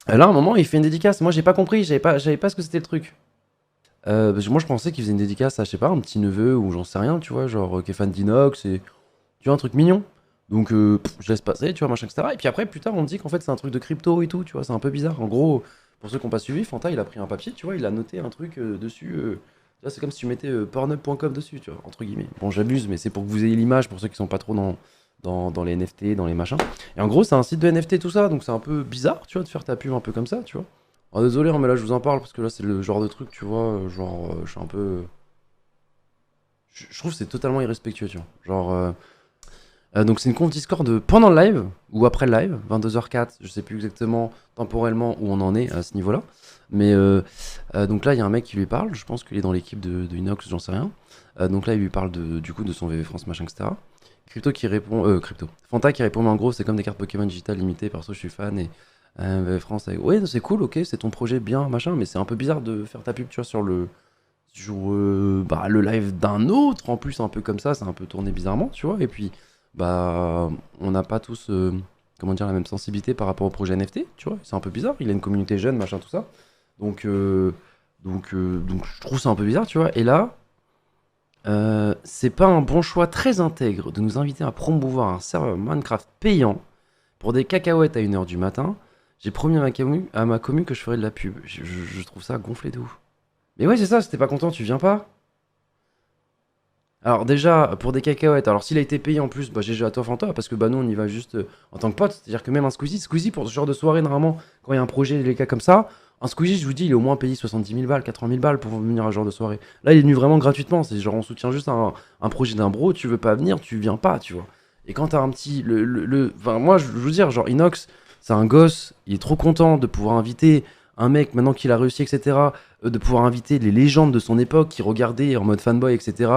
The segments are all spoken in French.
Là, à un moment, il fait une dédicace. Moi, j'ai pas compris, j'avais pas ce que c'était le truc. Parce que moi, je pensais qu'il faisait une dédicace à, je sais pas, un petit neveu ou j'en sais rien, tu vois, genre qui est fan d'Inox et tu vois, un truc mignon. Donc, je laisse passer, tu vois, machin, etc. Et puis après, plus tard, on me dit qu'en fait, c'est un truc de crypto et tout, tu vois, c'est un peu bizarre. En gros, pour ceux qui n'ont pas suivi, Fanta, il a pris un papier, tu vois, il a noté un truc dessus. Tu vois, c'est comme si tu mettais pornhub.com dessus, tu vois, entre guillemets. Bon, j'abuse, mais c'est pour que vous ayez l'image, pour ceux qui sont pas trop dans les NFT, dans les machins. Et en gros, c'est un site de NFT, tout ça, donc c'est un peu bizarre, tu vois, de faire ta pub un peu comme ça, tu vois. Oh, désolé, hein, mais là, je vous en parle parce que là, c'est le genre de truc, tu vois, genre, je suis un peu. Je trouve que c'est totalement irrespectueux, tu vois. Genre. Donc c'est une conf Discord pendant le live ou après le live, 22h04, je sais plus exactement temporellement où on en est à ce niveau-là. Mais donc là il y a un mec qui lui parle, je pense qu'il est dans l'équipe de Inox, j'en sais rien. Donc là il lui parle du coup de son VV France machin etc. Crypto qui répond, Crypto. Fanta qui répond mais en gros c'est comme des cartes Pokémon digitales limitées, perso je suis fan et VV France ouais c'est cool ok c'est ton projet bien machin mais c'est un peu bizarre de faire ta pub tu vois sur le live d'un autre en plus un peu comme ça c'est un peu tourné bizarrement tu vois et puis bah on n'a pas tous comment dire la même sensibilité par rapport au projet NFT tu vois c'est un peu bizarre il a une communauté jeune machin tout ça donc donc je trouve ça un peu bizarre tu vois et là c'est pas un bon choix très intègre de nous inviter à promouvoir un serveur Minecraft payant pour des cacahuètes à 1h du matin. J'ai promis à ma commu que je ferais de la pub. Je trouve ça gonflé de ouf. Mais ouais, c'est ça, si t'es pas content, tu viens pas. Alors déjà, pour des cacahuètes, alors s'il a été payé en plus, bah GG à toi Fanta, parce que bah nous on y va juste en tant que pote, c'est-à-dire que même un Squeezie pour ce genre de soirée, normalement, quand il y a un projet, les cas comme ça, un Squeezie, je vous dis, il est au moins payé 70 000 balles, 80 000 balles pour venir à ce genre de soirée. Là, il est venu vraiment gratuitement, c'est genre on soutient juste un projet d'un bro, tu veux pas venir, tu viens pas, tu vois. Et quand t'as un petit, enfin moi je veux dire, genre Inox, c'est un gosse, il est trop content de pouvoir inviter un mec maintenant qu'il a réussi, etc., de pouvoir inviter les légendes de son époque qui regardaient en mode fanboy, etc.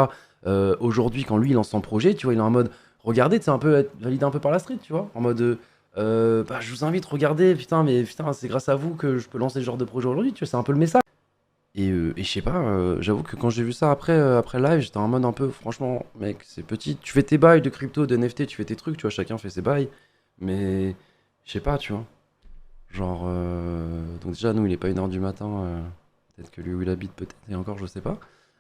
Aujourd'hui, quand lui il lance son projet, tu vois, il est en mode regardez, c'est un peu être validé un peu par la street, tu vois, en mode bah, je vous invite, regardez, putain, mais putain, c'est grâce à vous que je peux lancer ce genre de projet aujourd'hui, tu vois, c'est un peu le message. Et je sais pas, j'avoue que quand j'ai vu ça après live, j'étais en mode un peu, franchement, mec, c'est petit, tu fais tes bails de crypto, de NFT, tu fais tes trucs, tu vois, chacun fait ses bails, mais je sais pas, tu vois, genre, donc déjà, nous, il est pas 1h du matin, peut-être que lui où il habite, peut-être, et encore, je sais pas.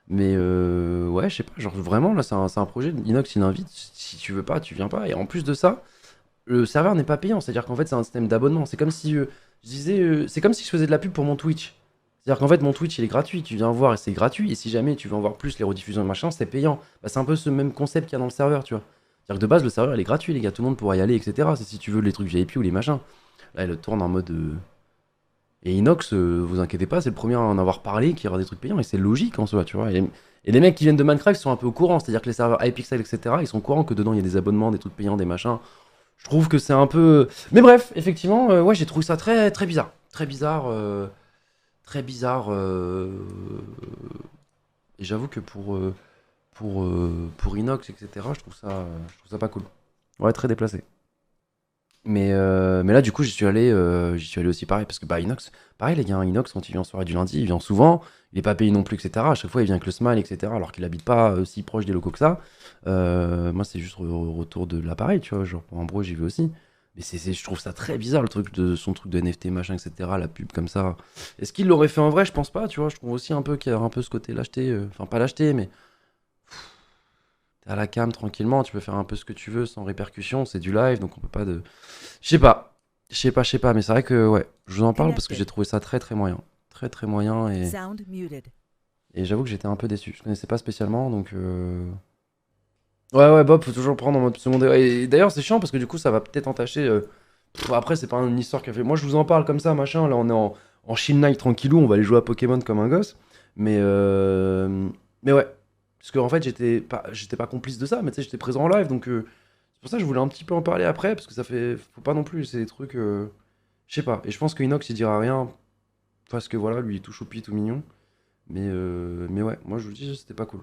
Mais ouais, je sais pas, genre vraiment, là, c'est un projet, Inox, il invite, si tu veux pas, tu viens pas. Et en plus de ça, le serveur n'est pas payant, c'est-à-dire qu'en fait, c'est un système d'abonnement. C'est comme si, je disais, c'est comme si je faisais de la pub pour mon Twitch. C'est-à-dire qu'en fait, mon Twitch, il est gratuit, tu viens voir et c'est gratuit. Et si jamais tu veux en voir plus, les rediffusions et machin, c'est payant. Bah, c'est un peu ce même concept qu'il y a dans le serveur, tu vois. C'est-à-dire que de base, le serveur, il est gratuit, les gars, tout le monde pourra y aller, etc. C'est si tu veux les trucs VIP ou les machins. Là, il tourne en mode et Inox, vous inquiétez pas, c'est le premier à en avoir parlé qu'il y aura des trucs payants et c'est logique en soi, tu vois. Et les mecs qui viennent de Minecraft sont un peu au courant, c'est-à-dire que les serveurs Hypixel, etc., ils sont au courant que dedans il y a des abonnements, des trucs payants, des machins. Je trouve que c'est un peu. Mais bref, effectivement, ouais, j'ai trouvé ça très, très bizarre. Très bizarre. Très bizarre. Et j'avoue que pour Inox, etc., je trouve ça pas cool. Ouais, très déplacé. Mais là, du coup, j'y suis allé aussi pareil, parce que bah, Inox, pareil, les gars, Inox, quand il vient en soirée du lundi, il vient souvent, il est pas payé non plus, etc. À chaque fois, il vient avec le smile, etc. Alors qu'il habite pas si proche des locaux que ça. Moi, c'est juste au retour de l'appareil, tu vois. Genre, pour un bro, j'y vais aussi. Mais je trouve ça très bizarre, le truc de son truc de NFT, machin, etc. La pub comme ça. Est-ce qu'il l'aurait fait en vrai? Je pense pas, tu vois. Je trouve aussi un peu qu'il y a un peu ce côté l'acheter. Enfin, pas l'acheter, mais t'es à la cam tranquillement, tu peux faire un peu ce que tu veux sans répercussion. C'est du live, donc on peut pas de. Je sais pas. Je sais pas, mais c'est vrai que ouais, je vous en parle parce que j'ai Connected. trouvé ça très très moyen. Très très moyen Sound muted. et j'avoue que j'étais un peu déçu. Je connaissais pas spécialement donc. Ouais, ouais, Bob, faut toujours prendre en mode secondaire. Et d'ailleurs, c'est chiant parce que du coup, ça va peut-être entacher. Après, c'est pas une histoire qui a fait. Moi, je vous en parle comme ça, machin. Là, on est en chill night tranquillou, on va aller jouer à Pokémon comme un gosse. Mais, euh... mais ouais. Parce qu'en fait, j'étais pas complice de ça, mais tu sais, j'étais présent en live donc. C'est pour ça que je voulais un petit peu en parler après parce que ça fait. Faut pas non plus, c'est des trucs. Je sais pas. Et je pense que Inox il dira rien parce que voilà, lui il est tout choupi, tout mignon. Mais ouais, moi je vous dis, c'était pas cool.